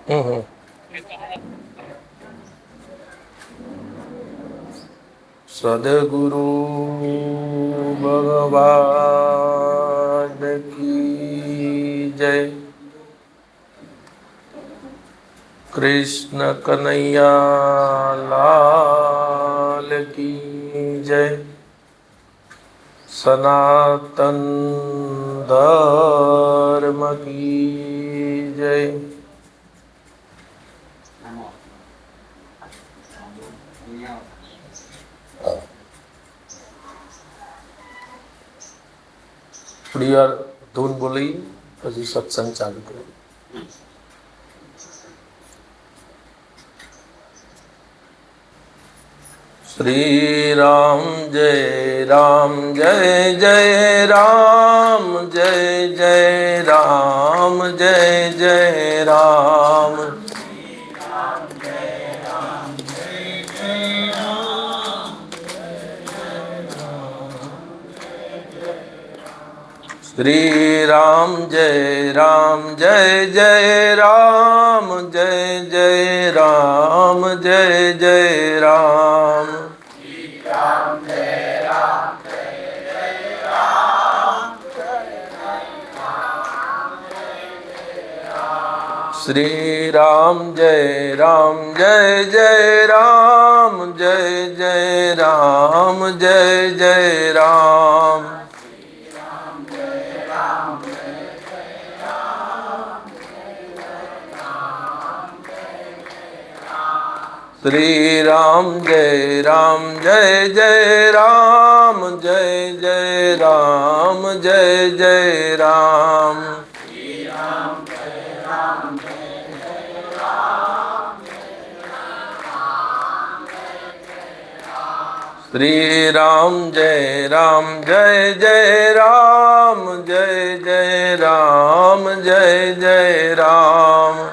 હમ. સદગુરુ ભગવાન કી જય. કૃષ્ણ કનૈયા લાલ કી જય. સનાતન ધર્મ કી જય. થોડી વાર ધૂન બોલી પછી સત્સંગ ચાલુ કર્યો. શ્રી રામ જય રામ જય જય રામ જય જય રામ જય જય રામ. શ્રી રામ જય રામ જય જય રામ જય જય રામ જય જય રામ. શ્રી રામ જય રામ જય જય રામ જય જય રામ જય જય રામ. શ્રી રામ જય રામ જય જય રામ જય જય રામ જય જય રામ. શ્રી રામ જય રામ જય જય રામ જય જય રામ જય જય રામ.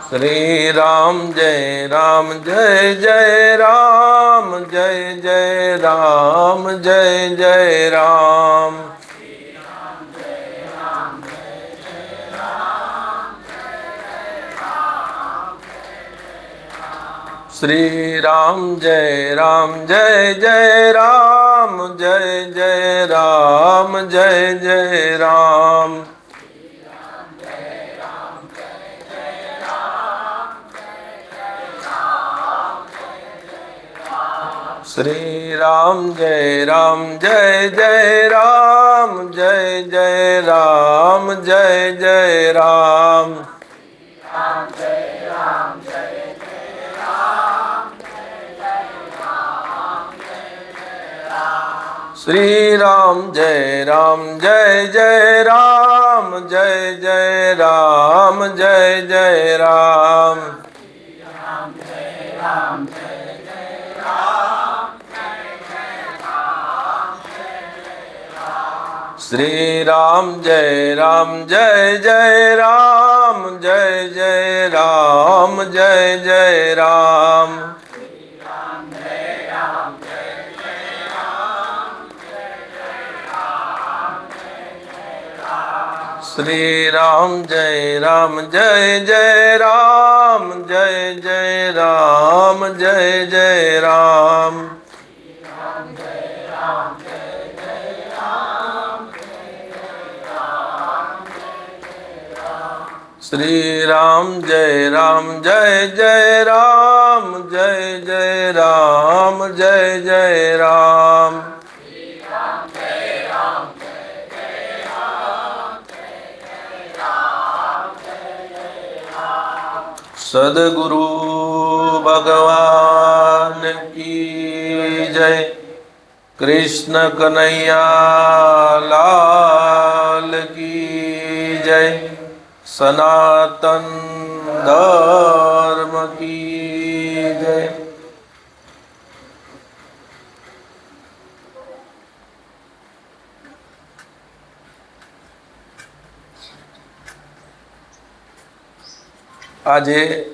શ્રી રામ જય રામ જય જય રામ જય જય રામ જય જય રામ. શ્રી રામ જય રામ જય જય રામ જય જય રામ જય જય રામ. શ્રી રામ જય રામ જય જય રામ જય જય રામ જય જય રામ. શ્રી રામ જય રામ જય જય રામ જય જય રામ જય જય રામ. શ્રી રામ જય રામ જય જય રામ જય જય રામ જય જય રામ. શ્રી રામ જય રામ જય જય રામ જય જય રામ જય જય રામ. શ્રી રામ જય રામ જય જય રામ જય જય રામ જય જય રામ. સદગુરુ ભગવાન કી જય. કૃષ્ણ કનૈયા લાલ કી જય. સનાતન ધર્મ કી જય. આજે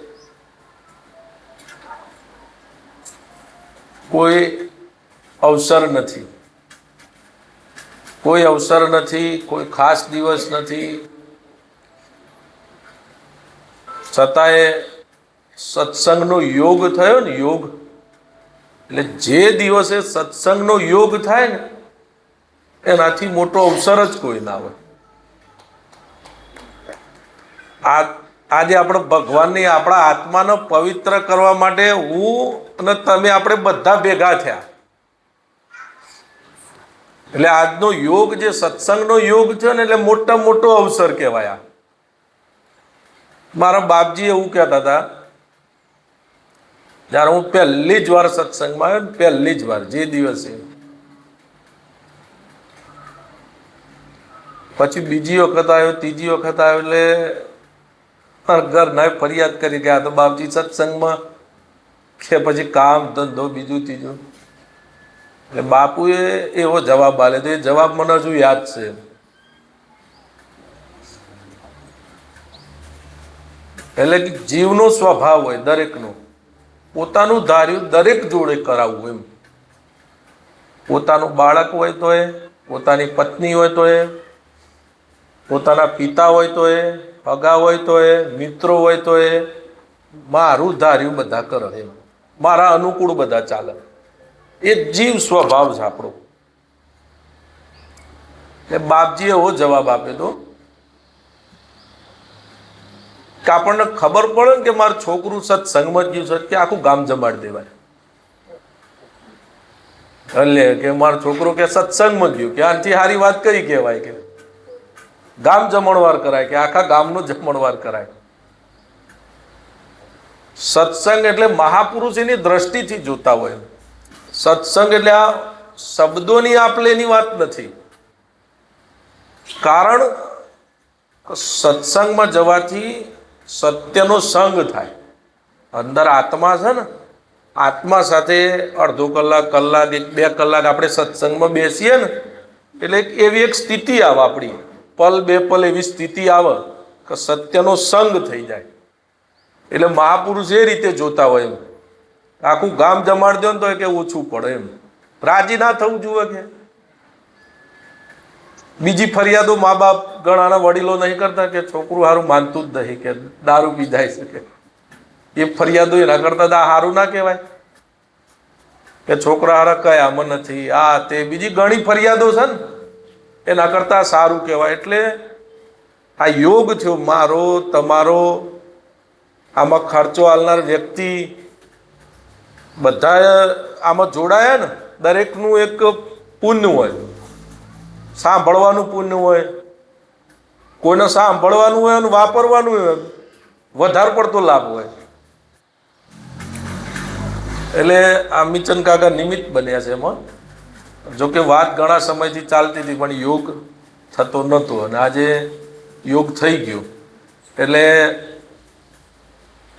કોઈ અવસર નથી, કોઈ અવસર નથી, કોઈ ખાસ દિવસ નથી, છતાંય સત્સંગનો યોગ થયો ને, યોગ એટલે જે દિવસે સત્સંગનો યોગ થાય ને એનાથી મોટો અવસર જ કોઈ ના હોય. આજે આપણે ભગવાનની આપણા આત્માને પવિત્ર કરવા માટે હું અને તમે આપણે બધા ભેગા થયા. એટલે આજનો યોગ જે સત્સંગનો યોગ છે ને એટલે મોટા મોટો અવસર કહેવાય. મારા બાપજી એવું કહેતા હતા જ્યારે હું પહેલી જ વાર સત્સંગમાં આવ્યો ને, પહેલી જ વાર જે દિવસે, પછી બીજી વખત આવ્યો, ત્રીજી વખત આવ્યો, એટલે ઘર ના ફરિયાદ કરી ગયા તો બાપજી સત્સંગમાં કે પછી કામ ધંધો બીજું ત્રીજું. એટલે બાપુએ એવો જવાબ આપ્યો તો એ જવાબ મને હજુ યાદ છે. એટલે કે જીવનો સ્વભાવ હોય દરેકનો, પોતાનું ધાર્યું દરેક જોડે કરાવવું. એમ પોતાનું બાળક હોય તો એ, પોતાની પત્ની હોય તો એ, પોતાના પિતા હોય તો એ, હગા હોય તો એ, મિત્રો હોય તો એ, મારું ધાર્યું બધા કરે. એમ મારા અનુકૂળ બધા ચાલે. એ જીવ સ્વભાવ છે આપણો. એટલે બાપજીએ એવો જવાબ આપ્યો હતો કે આપણને ખબર પડે ને કે મારું છોકરું સત્સંગમાં ગયું છે કે આખું ગામ જમાડી દેવાય. એટલે કે મારો છોકરો કે સત્સંગમાં ગયું કે આનાથી સારી વાત કઈ કહેવાય, કે ગામ જમણવાર કરાય, કે આખા ગામનો જમણવાર કરાય. સત્સંગ એટલે મહાપુરુષ એની દ્રષ્ટિથી જોતા હોય. સત્સંગ એટલે આ શબ્દોની આપલેની વાત નથી. કારણ સત્સંગમાં જવાથી સત્યનો સંગ થાય. અંદર આત્મા છે ને, આત્મા સાથે અડધો કલાક, કલાક, 1-2 કલાક આપણે સત્સંગમાં બેસીએ ને એટલે એવી એક સ્થિતિ આવે, આપણી પલ બે પલ એવી સ્થિતિ આવે કે સત્યનો સંગ થઈ જાય. એટલે મહાપુરુષ એ રીતે જોતા હોય. એમ આખું ગામ જમાડી દો ને તો કે ઓછું પડે. એમ રાજી ના થવું જોઈએ. કે બીજી ફરિયાદો મા બાપ ઘણાના વડીલો નહીં કરતા કે છોકરું સારું માનતું જ નહીં, કે દારૂ પી જાય છે, કે એ ફરિયાદો એના કરતા સારું ના કહેવાય, કે છોકરા હારા કયામાં નથી, આ તે બીજી ઘણી ફરિયાદો છે ને, એના કરતા સારું કહેવાય. એટલે આ યોગ થયો મારો તમારો, આમાં ખર્ચો આલનાર વ્યક્તિ બધા આમાં જોડાયા ને, દરેકનું એક પુણ્ય હોય. સાંભળવાનું પુણ્ય હોય, કોઈને સાંભળવાનું હોય અને વાપરવાનું હોય, વધારે પડતો લાભ હોય. એટલે આ મિચન કાકા નિમિત્ત બન્યા છે એમાં. જોકે વાત ઘણા સમયથી ચાલતી હતી પણ યોગ થતો નહોતો, અને આજે યોગ થઈ ગયો. એટલે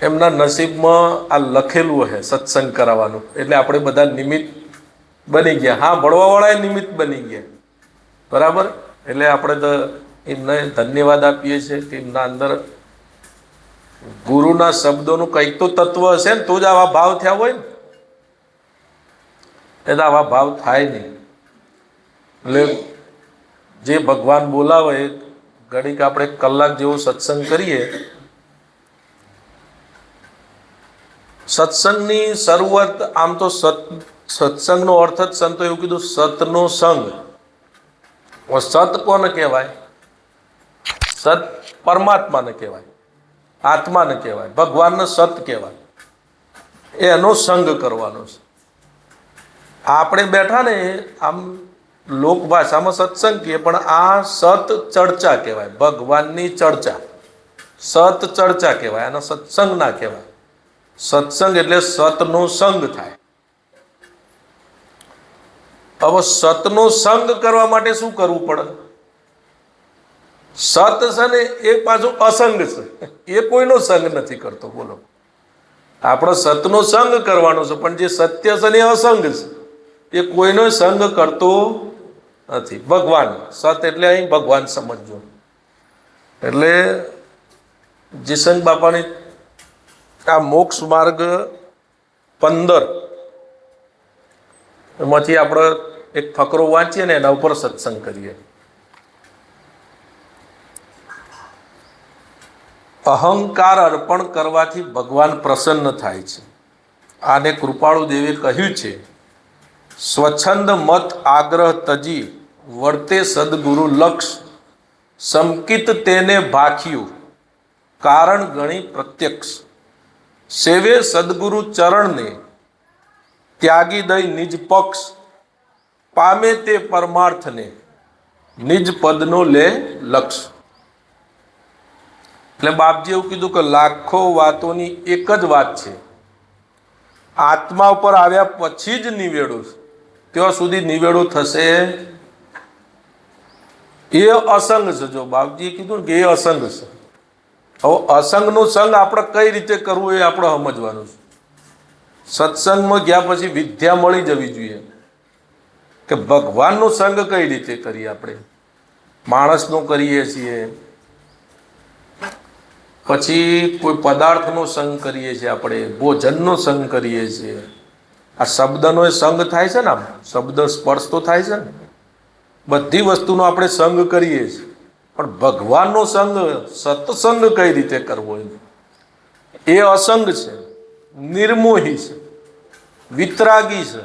એમના નસીબમાં આ લખેલું હે સત્સંગ કરાવવાનું, એટલે આપણે બધા નિમિત્ત બની ગયા. હા, ભણવાવાળાએ નિમિત્ત બની ગયા, બરાબર. એટલે આપણે તો એમને ધન્યવાદ આપીએ છીએ કે એમના અંદર ગુરુના શબ્દોનું કંઈક તો તત્વ હશે ને, તો જ આવા ભાવ થયા હોય ને. એટલે આવા ભાવ થાય નહીં. એટલે જે ભગવાન બોલાવે ઘડીક આપણે કલાક જેવો સત્સંગ કરીએ. સત્સંગની શરૂઆત આમ તો સત્સંગનો અર્થ જ સંતો એવું કીધું, સતનો સંગ. સત કોને કહેવાય? સત પરમાત્માને કહેવાય, આત્માને કહેવાય, ભગવાનને સત કહેવાય. એનો સંગ કરવાનો છે. આપણે બેઠા ને આમ લોકભાષામાં સત્સંગ કહીએ, પણ આ સત ચર્ચા કહેવાય, ભગવાનની ચર્ચા. સત ચર્ચા કહેવાય, આનો સત્સંગ ના કહેવાય. સત્સંગ એટલે સતનો સંગ થાય. હવે સતનો સંગ કરવા માટે શું કરવું પડે? સત છે ને એ પાછું અસંગ છે, એ કોઈનો સંગ નથી કરતો. બોલો, આપણો સતનો સંગ કરવાનો છે, પણ જે સત્ય છે ને એ અસંગ છે, એ કોઈનો સંગ કરતો નથી. ભગવાન સત એટલે અહીં ભગવાન સમજજો. એટલે જીસંગ બાપાની આ મોક્ષ માર્ગ 15 એમાંથી આપણે એક ફકરો વાંચીએ ને એના ઉપર સત્સંગ કરીએ. અહંકાર અર્પણ કરવાથી ભગવાન પ્રસન્ન થાય છે. આને કૃપાળુ દેવે કહ્યું છે, સ્વચ્છંદ મત આગ્રહ તજી વર્તે સદગુરુ લક્ષ સમકિત તેને ભાખ્યું કારણ ગણી પ્રત્યક્ષ સેવે સદગુરુ ચરણને ત્યાગી દઈ નિજ પક્ષ પામે તે પરમાર્થને નિજ પદનો લે લક્ષ. એટલે બાપજી એવું કીધું કે લાખો વાતોની એક જ વાત છે, આત્મા ઉપર આવ્યા પછી જ નિવેડો, ત્યાં સુધી નિવેડો થશે એ અસંગ છે. જો બાપજીએ કીધું ને કે એ અસંગ છે. હવે અસંગનું સંગ આપણે કઈ રીતે કરવું એ આપણે સમજવાનું છે. સત્સંગમાં ગયા પછી વિદ્યા મળી જવી જોઈએ કે ભગવાનનો સંગ કઈ રીતે કરીએ. આપણે માણસનો કરીએ છીએ, પછી કોઈ પદાર્થનો સંગ કરીએ છીએ, આપણે ભોજનનો સંગ કરીએ છીએ. આ શબ્દનો એ સંગ થાય છે ને, આમ શબ્દ સ્પર્શ તો થાય છે ને, બધી વસ્તુનો આપણે સંગ કરીએ છીએ. પણ ભગવાનનો સંગ, સત્સંગ કઈ રીતે કરવો એ અસંગ છે, નિર્મોહી છે, વિતરાગી છે.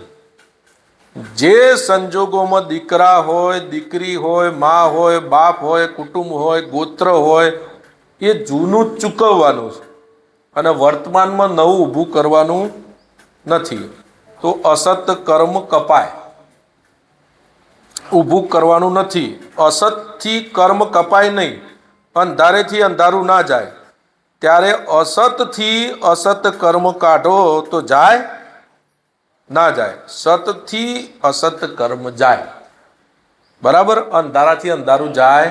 જે સંજોગોમાં દીકરા હોય, દીકરી હોય, મા હોય, બાપ હોય, કુટુંબ હોય, ગોત્ર હોય, એ જૂનું જ ચૂકવવાનું છે અને વર્તમાનમાં નવું ઊભું કરવાનું નથી. તો અસત કર્મ કપાય, ઊભું કરવાનું નથી. અસતથી કર્મ કપાય નહીં, અંધારેથી અંધારું ના જાય. ત્યારે અસતથી અસત કર્મ કાઢો તો જાય ના જાય, સતથી અસત કર્મ જાય. બરાબર? અંધારાથી અંધારું જાય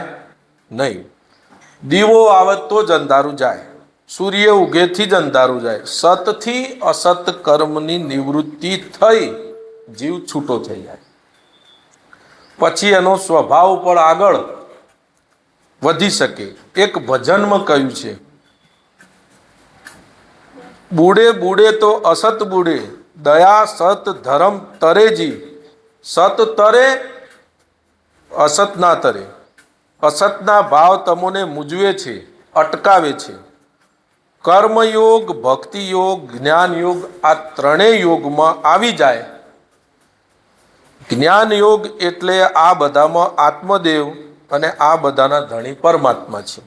નહીં. દીવો આવે તો જ અંધારું જાય, સૂર્ય ઉગેથી જ અંધારું જાય. સતથી અસત કર્મની નિવૃત્તિ થઈ જીવ છૂટો થઈ જાય. પછી એનો સ્વભાવ પર આગળ વધી શકે. એક ભજનમાં કહ્યું છે, બુડે બુડે તો અસત બુડે દયા સત ધર્મ તરેજી સત તરે અસત ના તરે. અસતના ભાવ તમોને મૂજવે છે, અટકાવે છે. કર્મયોગ, ભક્તિ યોગ, જ્ઞાન યોગ આ ત્રણેય યોગમાં આવી જાય. જ્ઞાન યોગ એટલે આ બધામાં આત્મદેવ અને આ બધાના ધણી પરમાત્મા છે.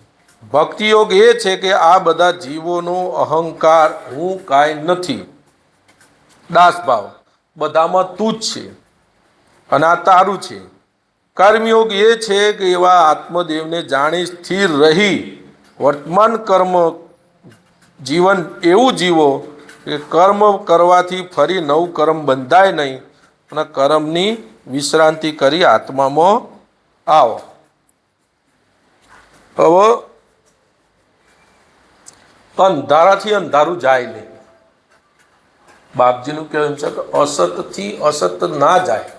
ભક્તિ યોગ એ છે કે આ બધા જીવોનો અહંકાર, હું કાંઈ નથી, દાસભાવ, બધામાં તું જ છે અને આ તારું છે. કર્મયોગ એ છે કે એવા આત્મદેવને જાણી સ્થિર રહી વર્તમાન કર્મ જીવન એવું જીવો કે કર્મ કરવાથી ફરી નવું કર્મ બંધાય નહીં અને કર્મની વિશ્રાંતિ કરી આત્મામાં આવો. હવે અંધારાથી અંધારું જાય નહીં. બાપજીનું કહેવું છે કે અસતથી અસત ના જાય,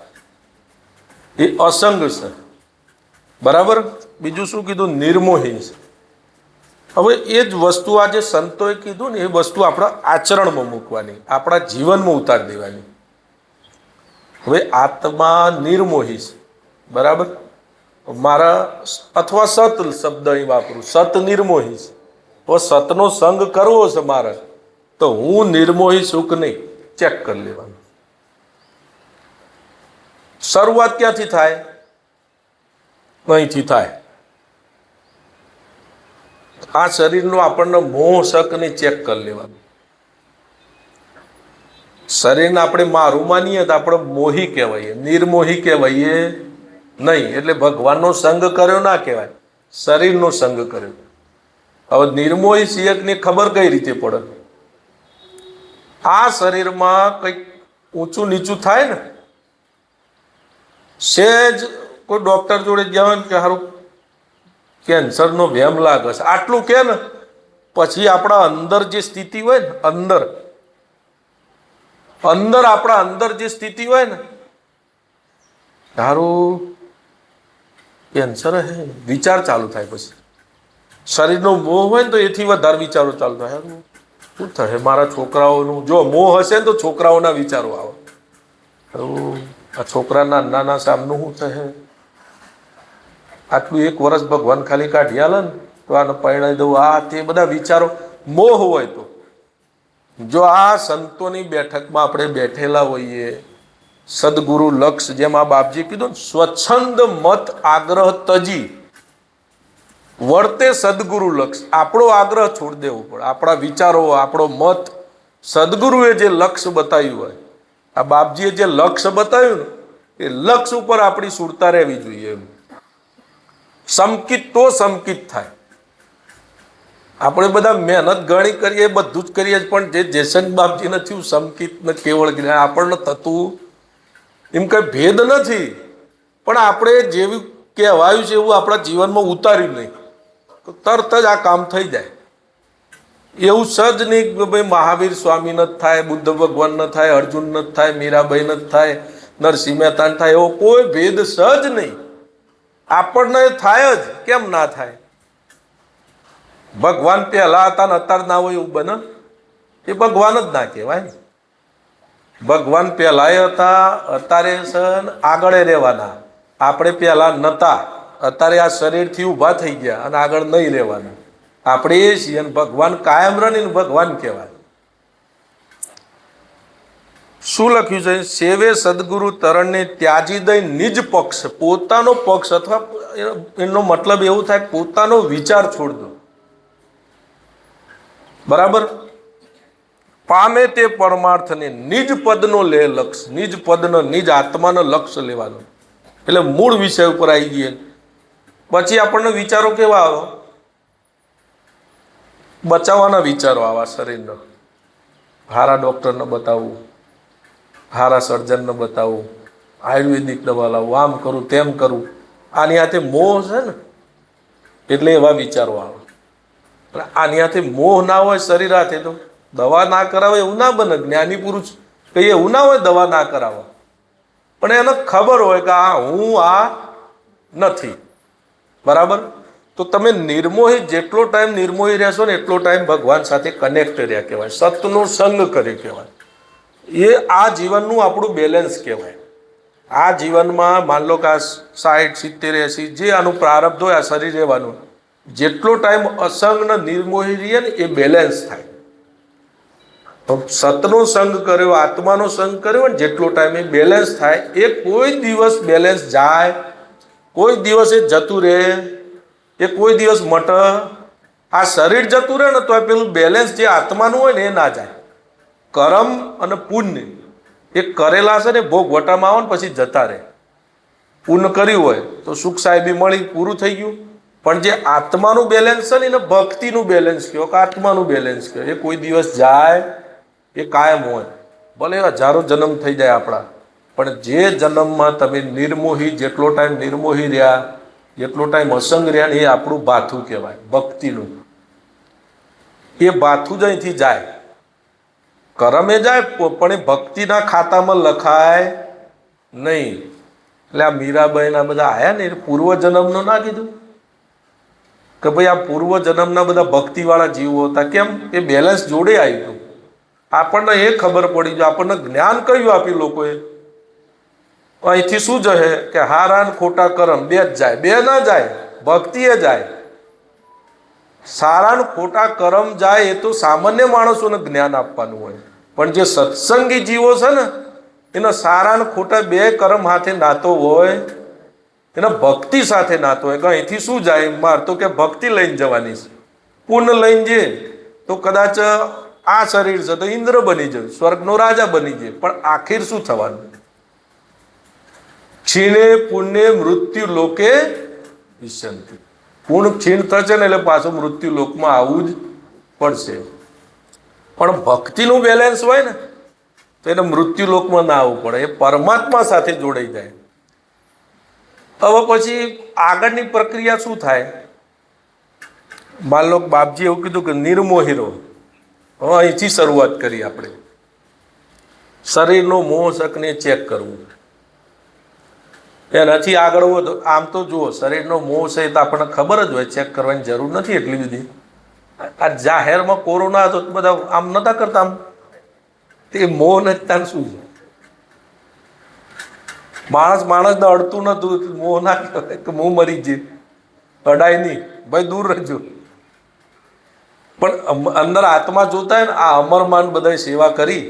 એ અસંગ છે. બરાબર? બીજું શું કીધું? નિર્મોહી છે. હવે એ જ વસ્તુ આજે સંતોએ કીધું ને, એ વસ્તુ આપણા આચરણમાં મૂકવાની, આપણા જીવનમાં ઉતારી દેવાની. હવે આત્મા નિર્મોહી છે. બરાબર? મારા અથવા સત શબ્દ અહીં વાપરું, સત નિર્મોહી છે. તો સતનો સંગ કરવો છે મારે, તો હું નિર્મોહી સુખ નહીં, ચેક કરી લેવાનું. શરૂઆત ક્યાંથી થાય? અહીંથી થાય. આ શરીરનો આપણને મોહ શક નહીં, ચેક કરી લેવાનું. શરીરને આપણે મારું માનીએ તો આપણે મોહી કહેવાઈએ, નિર્મોહી કહેવાઈએ નહીં. એટલે ભગવાનનો સંગ કર્યો ના કહેવાય, શરીરનો સંગ કર્યો. હવે નિર્મોહી સિયકની ખબર કઈ રીતે પડે? આ શરીરમાં કંઈક ઊંચું નીચું થાય ને, સહેજ કોઈ ડૉક્ટર જોડે ગયા હોય ને કે સારું કેન્સરનો વહેમ લાગે છે, આટલું કે ને, પછી આપણા અંદર જે સ્થિતિ હોય ને, અંદર આપણા અંદર જે સ્થિતિ હોય ને, સારું કેન્સર હે, વિચાર ચાલુ થાય. પછી શરીરનો મોહ હોય ને તો એથી વધારે વિચારો ચાલુ થાય. શું થશે મારા છોકરાઓનું? જો મોહ હશે ને તો છોકરાઓના વિચારો આવે. આ છોકરાના નાના સામનું શું થશે? આટલું 1 વર્ષ ભગવાન ખાલી કાઢી આલે ને તો આને પરણાવી દઉં, આ તે બધા વિચારો મોહ હોય. તો જો આ સંતોની બેઠકમાં આપણે બેઠેલા હોઈએ, સદગુરુ લક્ષ, જેમ આ બાપજી કીધું ને, સ્વચ્છંદ મત આગ્રહ તજી વર્તે સદગુરુ લક્ષ. આપણો આગ્રહ છોડી દેવો પડે, આપણા વિચારો, આપણો મત. સદગુરુએ જે લક્ષ્ય બતાવ્યું હોય, આ બાપજીએ જે લક્ષ્ય બતાવ્યું ને, એ લક્ષ્ય ઉપર આપણી સુરતા રહેવી જોઈએ. એમ સમકિત તો સમકિત થાય. આપણે બધા મહેનત ઘણી કરીએ, બધું જ કરીએ, પણ જે જેસન બાપજીને થયું સમકિત ને કેવળ જ્ઞાન આપણને થતું એમ કઈ ભેદ નથી. પણ આપણે જેવું કહેવાયું છે એવું આપણા જીવનમાં ઉતાર્યું નહીં તો તરત જ આ કામ થઈ જાય. એવું સજ નહીં કે ભાઈ મહાવીર સ્વામી ન થાય, બુદ્ધ ભગવાન ન થાય, અર્જુન ન થાય, મીરાબાઈ ન થાય, નરસિંહ મહેતા ન થાય, એવો કોઈ ભેદ સજ નહીં. આપણને થાય જ, કેમ ના થાય? ભગવાન પહેલા હતા ને અત્યારે ના હોય એવું બને? એ ભગવાન જ ના કહેવાય. ભગવાન પહેલાય હતા, અત્યારે આગળ રહેવાના. આપણે પહેલા નતા, અત્યારે આ શરીરથી ઊભા થઈ ગયા અને આગળ નહીં રહેવાના. આપણે એ છીએ અને ભગવાન કાયમ રહીને ભગવાન કહેવાય. શું લખ્યું છે? સેવે સદગુરુ તરણને ત્યાજી દઈ નિજ પક્ષ. પોતાનો પક્ષ અથવા એનો મતલબ એવું થાય પોતાનો વિચાર છોડ દો. બરાબર? પામે તે પરમાર્થને નિજ પદનો લે લક્ષ. નિજ પદનો, નિજ આત્માનો લક્ષ્ય લેવાનો. એટલે મૂળ વિષય ઉપર આવી ગઈએ. પછી આપણને વિચારો કેવા આવે? બચાવવાના વિચારો આવા શરીરનો. હારા ડૉક્ટરને બતાવવું, હારા સર્જનને બતાવવું, આયુર્વેદિક દવા લાવવું, આમ કરું તેમ કરું. આની હાથે મોહ છે ને, એટલે એવા વિચારો આવે. આની હાથે મોહ ના હોય શરીર હાથે તો દવા ના કરાવે એવું ના બને. જ્ઞાની પુરુષ કહીએ એવું ના હોય દવા ના કરાવે, પણ એને ખબર હોય કે હું આ નથી. બરાબર? તો તમે નિર્મોહી, જેટલો ટાઈમ નિર્મોહી રહેશો ને એટલો ટાઈમ ભગવાન સાથે કનેક્ટ રહ્યા કહેવાય, સતનો સંગ કરે કહેવાય. એ આ જીવનનું આપણું બેલેન્સ કહેવાય. આ જીવનમાં માન લો કે આ 60, 70, 80 જે આનું પ્રારબ્ધ હોય આ શરીર રહેવાનું, જેટલો ટાઈમ અસંગ ને નિર્મોહી રહીએ ને એ બેલેન્સ થાય. તો સતનો સંગ કર્યો, આત્માનો સંગ કર્યો ને જેટલો ટાઈમ એ બેલેન્સ થાય. એ કોઈ દિવસ બેલેન્સ જાય, કોઈ દિવસ એ જતું રહે, એ કોઈ દિવસ મટ. આ શરીર જતું રહે ને તો પેલું બેલેન્સ જે આત્માનું હોય ને એ ના જાય. કર્મ અને પુણ્ય એ કરેલા છે ને ભોગ વટામાં આવે ને પછી જતા રહે. પુણ્ય કર્યું હોય તો સુખ સાહેબી મળી, પૂરું થઈ ગયું. પણ જે આત્માનું બેલેન્સ છે ને એને ભક્તિનું બેલેન્સ કહો કે આત્માનું બેલેન્સ કહો. એ કોઈ દિવસ જાય, એ કાયમ હોય. ભલે 1000 જન્મ થઈ જાય આપણા, પણ જે જન્મમાં તમે નિર્મોહી, જેટલો ટાઈમ નિર્મોહી રહ્યા, જેટલો ટાઈમ અસંગ રહ્યા ને એ આપણું ભાથું કહેવાય, ભક્તિનું. એ ભાથું જ અહીંથી જાય. કરમે જાય પણ એ ભક્તિના ખાતામાં લખાય નહીં. એટલે આ મીરાબાઈના બધા આયા ને એ પૂર્વજન્મનું ના કીધું કે ભાઈ આ પૂર્વજન્મના બધા ભક્તિવાળા જીવો હતા. કેમ? એ બેલેન્સ જોડે આવ્યું હતું. આપણને એ ખબર પડી, જો આપણને જ્ઞાન કયું આપ્યું લોકોએ, અહીંથી શું જશે કે હારા ને ખોટા કર્મ બે જ જાય. બે ના જાય, ભક્તિ એ જાય. સારા ને ખોટા કર્મ જાય એ તો સામાન્ય માણસોને જ્ઞાન આપવાનું હોય, પણ જે સત્સંગી જીવો છે ને એના સારા ને ખોટા બે કર્મ હાથે નાતો હોય, એના ભક્તિ સાથે નાતો હોય. કે અહીંથી શું જાય? માર તો કે ભક્તિ લઈને જવાની છે. પુણ્ય લઈને જઈએ તો કદાચ આ શરીર છે તો ઇન્દ્ર બની જાય, સ્વર્ગનો રાજા બની જાય, પણ આખીર શું થવાનું? ક્ષીણે પુણ્ય મૃત્યુ લોકે વિશંતિ. પૂર્ણ ક્ષીણ થશે ને એટલે પાછું મૃત્યુ લોકમાં આવવું જ પડશે. પણ ભક્તિનું બેલેન્સ હોય ને તો એને મૃત્યુ લોકમાં ના આવવું પડે, એ પરમાત્મા સાથે જોડાઈ જાય. હવે પછી આગળની પ્રક્રિયા શું થાય? માન લો બાપજી એવું કીધું કે નિર્મોહી રહો. હવે અહીંથી શરૂઆત કરી આપણે. શરીરનો મોહ શકને ચેક કરવું. એનાથી આગળ વધો. આમ તો જુઓ, શરીરનો મોહ છે તો આપણને ખબર જ હોય, ચેક કરવાની જરૂર નથી એટલી બધી. આ જાહેરમાં કોરોના હતો બધા આમ નતા કરતા, આમ તે મોહ નથી. શું છે? માણસને અડતું નતું, મોહ ના કહેવાય કે હું મરી જઈ, અડાય નહીં ભાઈ, દૂર રહેજો. પણ અંદર આત્મા જોતા હોય ને, આ અમરમાન બધા સેવા કરી,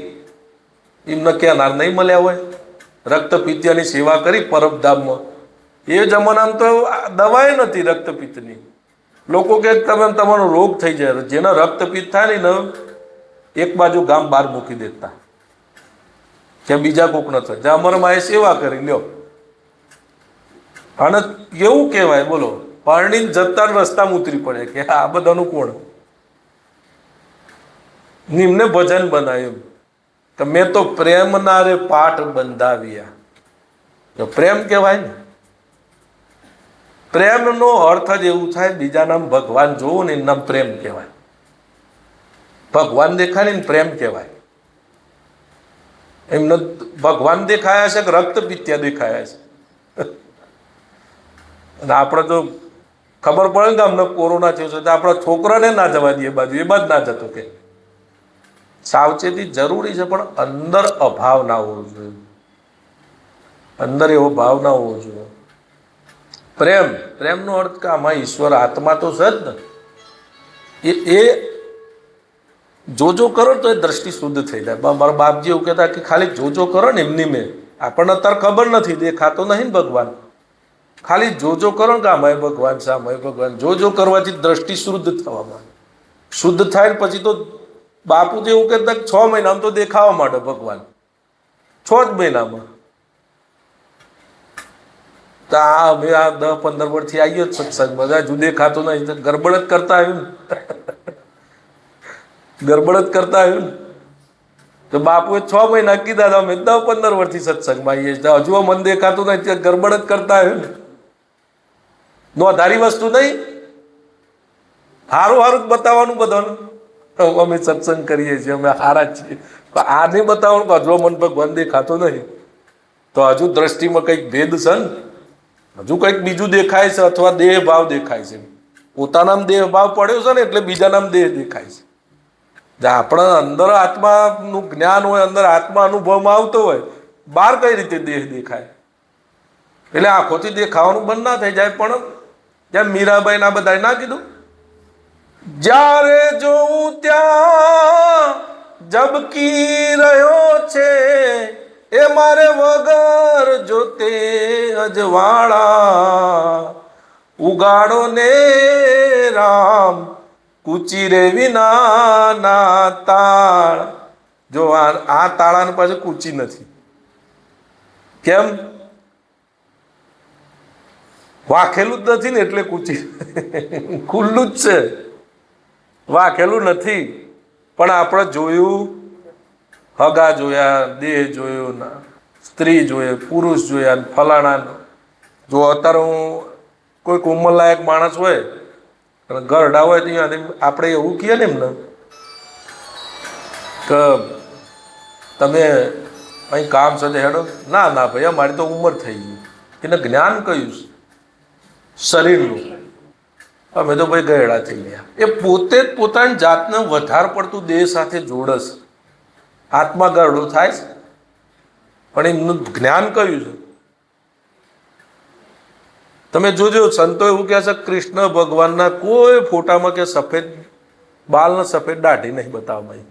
એમને ક્યાં નહીં મળ્યા હોય? રક્તપિત્તની સેવા કરી પરબધામમાં. એ જમાનામાં તો દવાએ નથી રક્તપિત્તની. લોકો કે તમે તમારો રોગ થઈ જાય, જેનો રક્તપિત્ત થાય ને એક બાજુ ગામ બહાર મૂકી દેતા કે બીજા કોક ન થાય. અમરમાં એ સેવા કરી લ્યો. અને એવું કહેવાય, બોલો, પરણીને જતા રસ્તામાં ઉતરી પડે કે આ બધાનું કોણ? નિમને ભજન બનાવ્યું કે મેં તો પ્રેમના રે પાઠ બંધાવ્યા. જો પ્રેમ કહેવાય ને, પ્રેમનો અર્થ જ એવું થાય, બીજા નામ ભગવાન જોવું ને નામ પ્રેમ કહેવાય. ભગવાન દેખાય ને પ્રેમ કહેવાય. એમને ભગવાન દેખાયા છે કે રક્તપિત્યા દેખાયા છે? અને આપણે તો ખબર પડે ને કે અમને કોરોના થયો છે તો આપણા છોકરાને ના જવા દઈએ બાજુ, એ બાદ ના જતો કે સાવચેતી જરૂરી છે, પણ અંદર અભાવ ના હોવો જોઈએ. અંદર એવો ભાવ ના હોવો જોઈએ. પ્રેમનો અર્થ કે આમાં ઈશ્વર આત્મા તો છે જ ને. એ જોજો કરો તો એ દ્રષ્ટિ શુદ્ધ થઈ જાય. મારા બાપજી એવું કહેતા કે ખાલી જોજો કરો ને એમની મેં, આપણને અત્યારે ખબર નથી, દેખાતો નહીં ને ભગવાન, ખાલી જોજો કરો ને કે આમાં ભગવાન છે, આમાં ભગવાન. જોજો કરવાથી દ્રષ્ટિ શુદ્ધ થવા માંડે. શુદ્ધ થાય ને પછી તો બાપુ તો એવું કહેતા 6 મહિનામાં તો દેખાવા માંડે ભગવાન. 6 જ મહિનામાં. તો અમે આ 10-15 વર્ષથી આવીએ સત્સંગમાં, હજુ દેખાતો નહીં, ગરબડ જ કરતા આવ્યું ને, ગરબડ જ કરતા આવ્યું ને. તો બાપુએ 6 મહિના કીધા, અમે 10-15 વર્ષથી સત્સંગમાં આવીએ છીએ, હજુ મન દેખાતું નહીં, ગરબડ જ કરતા આવ્યું ને. નોંધારી વસ્તુ નહીં, હારું જ બતાવવાનું બધાનું. અમે સત્સંગ કરીએ છીએ, અમે હારા જ છીએ, આ નહીં બતાવવાનું કે હજુ મન ભગવાન દેખાતો નહીં. તો હજુ દ્રષ્ટિમાં કંઈક ભેદ છે ને, હજુ કંઈક બીજું દેખાય છે, અથવા દેહ ભાવ દેખાય છે. પોતાનામાં દેહ ભાવ પડ્યો છે ને એટલે બીજાનામાં દેહ દેખાય છે. આપણા અંદર આત્માનું જ્ઞાન હોય, અંદર આત્મા અનુભવમાં આવતો હોય, બહાર કઈ રીતે દેહ દેખાય? એટલે આંખોથી દેખાવાનું બંધ ના થઈ જાય. પણ જેમ મીરાબાઈ ના બધાએ ના કીધું, જ્યારે જોઉં ત્યાં ઝબકી રહ્યો છે, એ મારે વગર જોતે અજવાળા, ઉગાડો ને રામ કુચી રે વિના ના તાળ. જો આ તાળાને પાછું કૂચી નથી. કેમ? વાખેલું જ નથી ને એટલે કૂચી, ખુલ્લું જ છે, વાખેલું નથી. પણ આપણે જોયું, હગા જોયા, દેહ જોયો, સ્ત્રી જોઈએ, પુરુષ જોયા, ફલાણા. જો અત્યારે હું કોઈક ઉંમરલાયક માણસ હોય, ગરડા હોય, તો આપણે એવું કહીએ ને એમને કે તમે અહીં કામ સાથે હેડો, ના ભાઈ અમારી તો ઉંમર થઈ ગઈ. એને જ્ઞાન કયું છે? શરીરનું. અમે તો ભાઈ ગયડા થઈ ગયા. એ પોતે જ પોતાની જાતને વધારે પડતું દેહ સાથે જોડે છે. આત્મા ગરડો થાય છે, પણ એમનું જ્ઞાન કયું છે? તમે જોજો, સંતો એવું કહે છે કૃષ્ણ ભગવાનના કોઈ ફોટામાં કે સફેદ બાલ ને સફેદ દાઢી નહીં બતાવવામાં.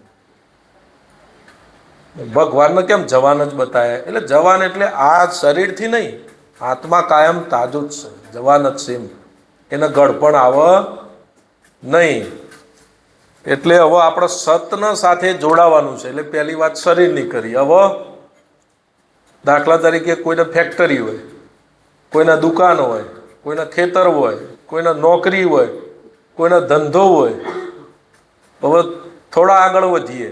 ભગવાનને કેમ જવાન જ બતાવ્યા? એટલે જવાન એટલે આ શરીરથી નહીં, આત્મા કાયમ તાજો જ છે, જવાન જ છે. એને ગળપણ આવે નહીં. એટલે હવે આપણે સતના સાથે જોડાવાનું છે. એટલે પહેલી વાત શરીરની કરી. હવે દાખલા તરીકે કોઈને ફેક્ટરી હોય, કોઈના દુકાન હોય, કોઈના ખેતર હોય, કોઈના નોકરી હોય, કોઈના ધંધો હોય. હવે થોડા આગળ વધીએ.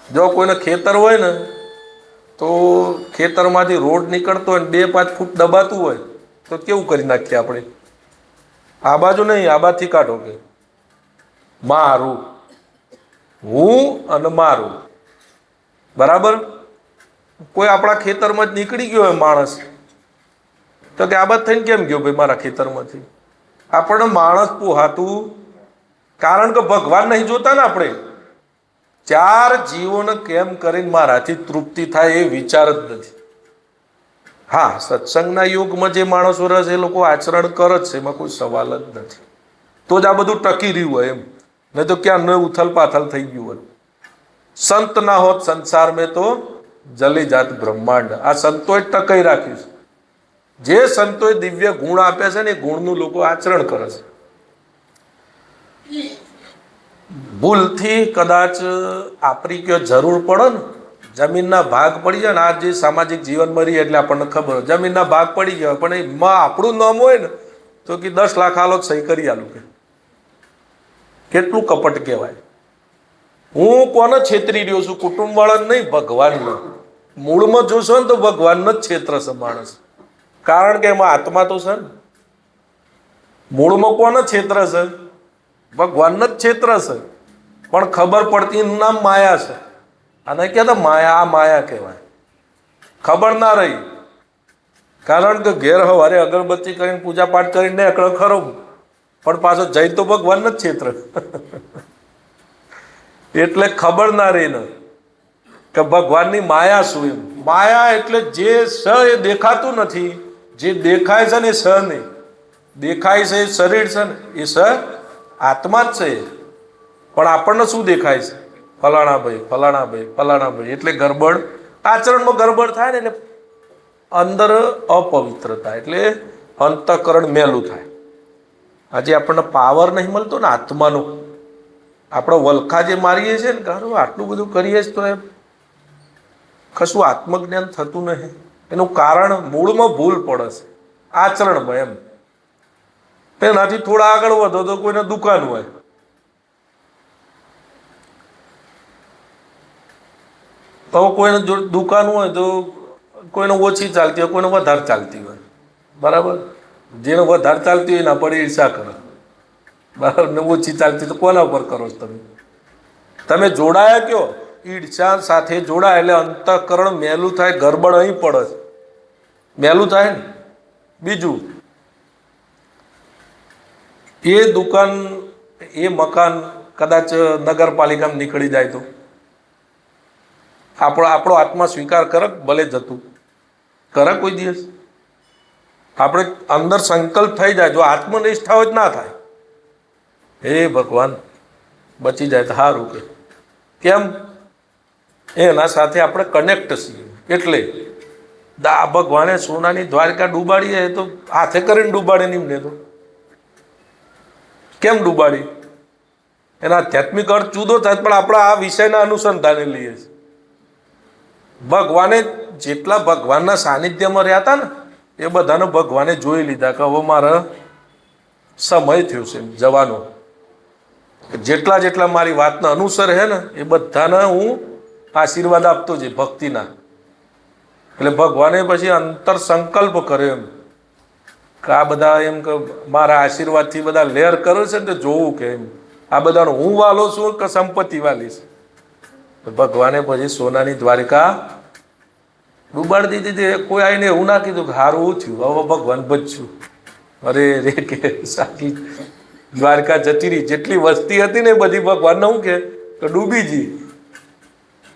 જો કોઈને ખેતર હોય ને, તો ખેતરમાંથી રોડ નીકળતો હોય, 2-5 ફૂટ દબાતું હોય, તો કેવું કરી નાખીએ આપણે? આ બાજુ નહીં, આ બાજુથી કાઢો કે મારું, હું અને મારું. બરાબર? કોઈ આપણા ખેતરમાં જ નીકળી ગયો હોય માણસ, તો કે આ બાદ થઈને કેમ ગયો ભાઈ મારા ખેતરમાંથી? આપણને માણસ પોહાતું, કારણ કે ભગવાન નહીં જોતા ને આપણે. 4 જીવોને કેમ કરીને મારાથી તૃપ્તિ થાય એ વિચાર જ નથી. હા, સત્સંગના યુગમાં જે માણસો રહે છે એ લોકો આચરણ કરે જ છે, એમાં કોઈ સવાલ જ નથી. તો જ આ બધું ટકી રહ્યું હોય એમ, નહીં તો ક્યાં ન ઉથલ પાથલ થઈ ગયું હોય. સંત ના હોત સંસાર મેં તો જલી જાત બ્રહ્માંડ. આ સંતોએ ટકાઈ રાખ્યું છે. જે સંતોએ દિવ્ય ગુણ આપ્યા છે ને એ ગુણનું લોકો આચરણ કરે છે. ભૂલથી કદાચ આપણી કયો જરૂર પડે ને, જમીનના ભાગ પડી જાય ને, આ જે સામાજિક જીવનમાં રહીએ એટલે આપણને ખબર હોય જમીનના ભાગ પડી ગયા, પણ એમાં આપણું નામ હોય ને તો કે 10 લાખ આલો સહી કરી આલું. કે કેટલું કપટ કહેવાય. હું કોને છેતરી રહ્યો છું? કુટુંબ વાળાને નહીં, ભગવાનને. મૂળમાં જોશો ને તો ભગવાનનો જ છેત્ર છે માણસ, કારણ કે એમાં આત્મા તો છે ને. મૂળમાં કોને છેત્ર છે? ભગવાનનો જ છેત્ર છે, પણ ખબર પડતી એનું નામ માયા છે. અને કહેતા માયા, આ માયા કહેવાય. ખબર ના રહી, કારણ કે ઘેર હવારે અગરબત્તી કરીને પૂજા પાઠ કરીને એકડો ખરો, પણ પાછો જઈ તો ભગવાન જ છેત્ર. એટલે ખબર ના રહી ને કે ભગવાનની માયા શું એમ. માયા એટલે જે સ એ દેખાતું નથી, જે દેખાય છે ને એ સ નહીં. દેખાય છે એ શરીર છે ને એ સ આત્મા જ છે, પણ આપણને શું દેખાય છે? ફલાણા ભાઈ, ફલાણા ભાઈ, ફલાણા ભાઈ. એટલે ગરબડ, આચરણમાં ગરબડ થાય ને એટલે અંદર અપવિત્રતા, એટલે અંતઃકરણ મેલું થાય. આજે આપણને પાવર નહીં મળતો ને આત્માનો. આપણે વલખા જે મારીએ છીએ ને, કારણ આટલું બધું કરીએ છીએ તો એમ કશું આત્મજ્ઞાન થતું નહીં. એનું કારણ મૂળમાં ભૂલ પડે છે, આચરણમાં એમ. એનાથી થોડા આગળ વધો તો કોઈને દુકાન હોય, તો કોઈને જો દુકાન હોય તો કોઈને ઓછી ચાલતી હોય, કોઈને વધારે ચાલતી હોય. બરાબર? જેને વધારે ચાલતી હોય એના પર ઈર્ષા કરે. બરાબર? ને ઓછી ચાલતી તો કોના ઉપર કરો છો તમે? તમે જોડાયા કયો? ઈર્ષા સાથે જોડાય એટલે અંતઃકરણ મેલું થાય, ગરબડ અહીં પડે છે, મેલું થાય ને. બીજું, એ દુકાન, એ મકાન કદાચ નગરપાલિકામાં નીકળી જાય તો આપણો આત્મા સ્વીકાર કરે? ભલે જતું કરે કોઈ દિવસ? આપણે અંદર સંકલ્પ થઈ જાય, જો આત્મનિષ્ઠા હોય જ ના થાય. હે ભગવાન, બચી જાય તો સારું. કે કેમ? એના સાથે આપણે કનેક્ટ છીએ. એટલે ભગવાને સોનાની દ્વારકા ડૂબાડી એ તો હાથે કરીને ડૂબાડે નહીં ને. તો કેમ ડૂબાડી? એના આધ્યાત્મિક અર્થ જુદો થાય, પણ આપણા આ વિષયના અનુસંધાને લઈએ છીએ. ભગવાને જેટલા ભગવાનના સાનિધ્યમાં રહ્યા હતા ને એ બધાને ભગવાને જોઈ લીધા કે હવે મારા સમય થયો છે જવાનો. જેટલા જેટલા મારી વાતના અનુસર હે ને એ બધાને હું આશીર્વાદ આપતો છે ભક્તિના. એટલે ભગવાને પછી અંતર સંકલ્પ કર્યો એમ કે આ બધા એમ કે મારા આશીર્વાદથી બધા લહેર કરે છે ને તો જોવું કે એમ આ બધાનો હું વાલો છું કે સંપત્તિ વાલી છે. ભગવાને પછી સોનાની દ્વારિકા ડૂબાડી દીધી. કોઈ આવીને એવું ના કીધું કે સારું થયું, હવે ભગવાન બચ્યું. અરે રે કે સાકી દ્વારકા જતી રહી. જેટલી વસ્તી હતી ને એ બધી ભગવાનને શું કે ડૂબી જી.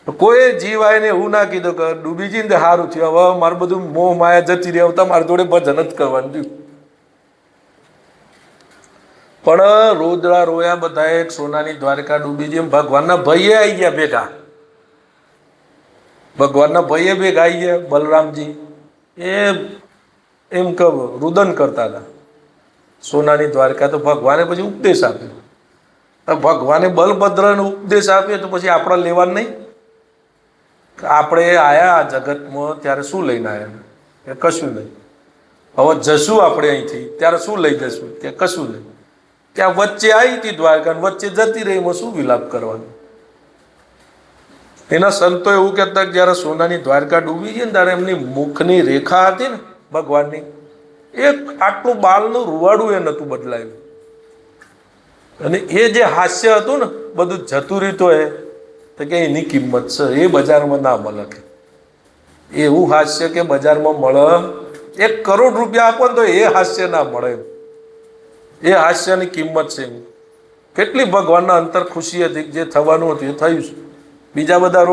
કોઈ જીવ આવીને એવું ના કીધું કે ડૂબી જી ને સારું થયું, હવે મારું બધું મોહ માયા જતી રહી, હવે તમારી જોડે ભજન જ કરવાનું થયું. પણ રોદડા રોયા બધાએ, સોનાની દ્વારકા ડૂબી જી. ભગવાનના ભાઈએ આવી ગયા ભેગા. ભગવાનના ભાઈએ ભેગા આવી ગયા. બલરામજી એ એમ કે રુદન કરતા હતા સોનાની દ્વારકા. તો ભગવાને પછી ઉપદેશ આપ્યો. ભગવાને બલભદ્રને ઉપદેશ આપ્યો તો પછી આપણે લેવાનું નહીં. આપણે આયા જગતમાં ત્યારે શું લઈને આવ્યા? કે કશું નહીં. હવે જશું આપણે અહીંથી ત્યારે શું લઈ જશું? કે કશું નહીં. ત્યાં વચ્ચે આવી હતી દ્વારકા, વચ્ચે જતી રહી, એમાં શું વિલાપ કરવાનો? એના સંતો એવું કહેતા કે જયારે સોનાની દ્વારકા ડૂબી ગઈ ને ત્યારે એમની મુખની રેખા હતી ને ભગવાનની, એક આટલું બાલનું રૂવાડું એ નહોતું બદલાયું. અને એ જે હાસ્ય હતું ને બધું જતું રહ્યું એ તો કે એની કિંમત છે, એ બજારમાં ના મળે. કે એવું હાસ્ય કે બજારમાં મળે, 1 કરોડ રૂપિયા આપો ને તો એ હાસ્ય ના મળે. એ હાસ્યની કિંમત છે. કેટલી ભગવાનના અંતર ખુશી હતી, જે થવાનું હતું એ થયું છે. બીજા બધા